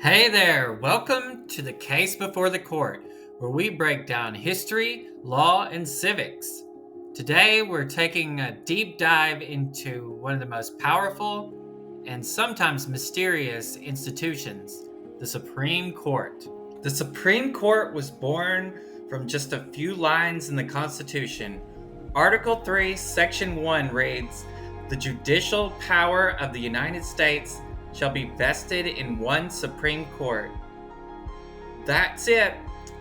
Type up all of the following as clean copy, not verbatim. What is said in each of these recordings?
Hey there, welcome to the Case Before the Court, where we break down history, law, and civics. Today, we're taking a deep dive into one of the most powerful and sometimes mysterious institutions, the Supreme Court. The Supreme Court was born from just a few lines in the Constitution. Article 3, Section 1 reads, "The judicial power of the United States shall be vested in one Supreme Court." That's it.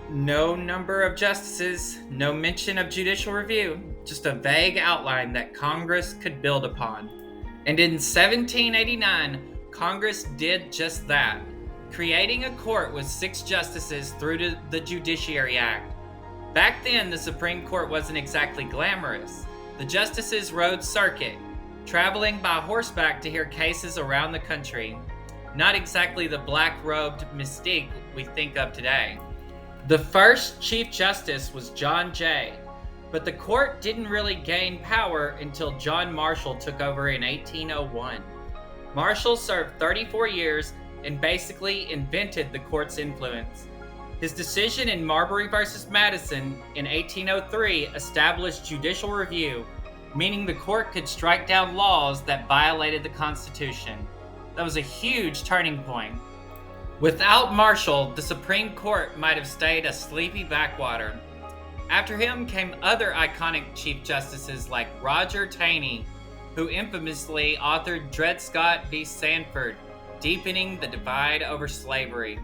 No number of justices, no mention of judicial review, just a vague outline that Congress could build upon. And in 1789, Congress did just that, creating a court with 6 justices through the Judiciary Act. Back then, the Supreme Court wasn't exactly glamorous. The justices rode circuit, traveling by horseback to hear cases around the country. Not exactly the black-robed mystique we think of today. The first Chief Justice was John Jay, but the court didn't really gain power until John Marshall took over in 1801. Marshall served 34 years and basically invented the court's influence. His decision in Marbury versus Madison in 1803 established judicial review, meaning the court could strike down laws that violated the Constitution. That was a huge turning point. Without Marshall, the Supreme Court might have stayed a sleepy backwater. After him came other iconic Chief Justices like Roger Taney, who infamously authored Dred Scott v. Sanford, deepening the divide over slavery.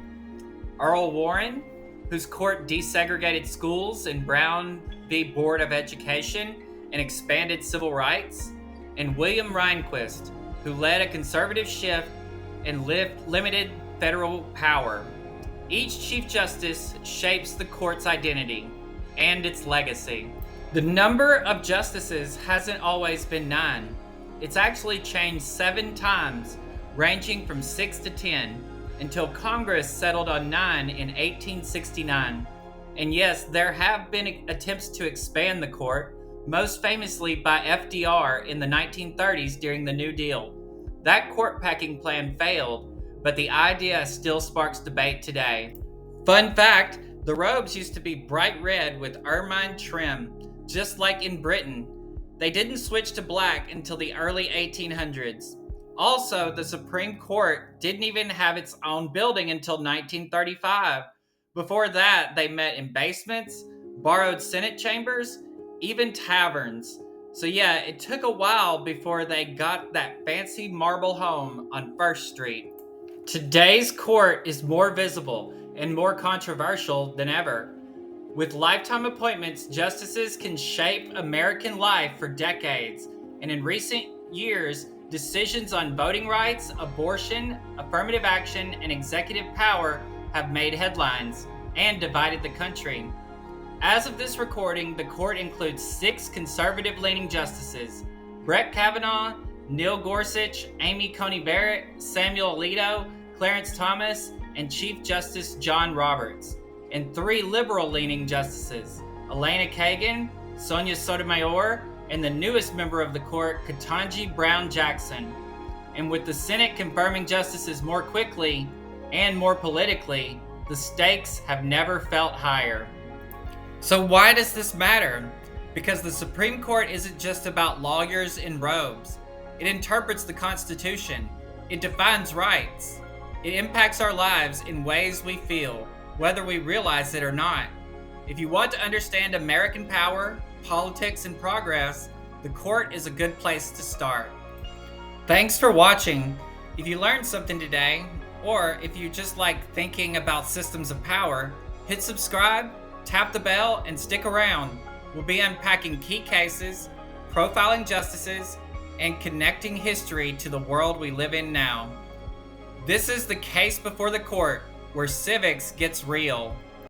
Earl Warren, whose court desegregated schools, and Brown v. Board of Education and expanded civil rights, and William Rehnquist, who led a conservative shift and limited federal power. Each Chief Justice shapes the court's identity and its legacy. The number of justices hasn't always been 9. It's actually changed 7 times, ranging from 6 to 10, until Congress settled on 9 in 1869. And yes, there have been attempts to expand the court, most famously by FDR in the 1930s during the New Deal. That court-packing plan failed, but the idea still sparks debate today. Fun fact, the robes used to be bright red with ermine trim, just like in Britain. They didn't switch to black until the early 1800s. Also, the Supreme Court didn't even have its own building until 1935. Before that, they met in basements, borrowed Senate chambers, even taverns. So yeah, it took a while before they got that fancy marble home on First Street. Today's court is more visible and more controversial than ever. With lifetime appointments, justices can shape American life for decades, and in recent years, decisions on voting rights, abortion, affirmative action, and executive power have made headlines and divided the country. As of this recording, the court includes 6 conservative-leaning justices: Brett Kavanaugh, Neil Gorsuch, Amy Coney Barrett, Samuel Alito, Clarence Thomas, and Chief Justice John Roberts, and 3 liberal-leaning justices: Elena Kagan, Sonia Sotomayor, and the newest member of the court, Ketanji Brown Jackson. And with the Senate confirming justices more quickly and more politically, the stakes have never felt higher. So why does this matter? Because the Supreme Court isn't just about lawyers in robes. It interprets the Constitution. It defines rights. It impacts our lives in ways we feel, whether we realize it or not. If you want to understand American power, politics, and progress, the court is a good place to start. Thanks for watching. If you learned something today, or if you just like thinking about systems of power, hit subscribe, tap the bell, and stick around. We'll be unpacking key cases, profiling justices, and connecting history to the world we live in now. This is the Case Before the Court, where civics gets real.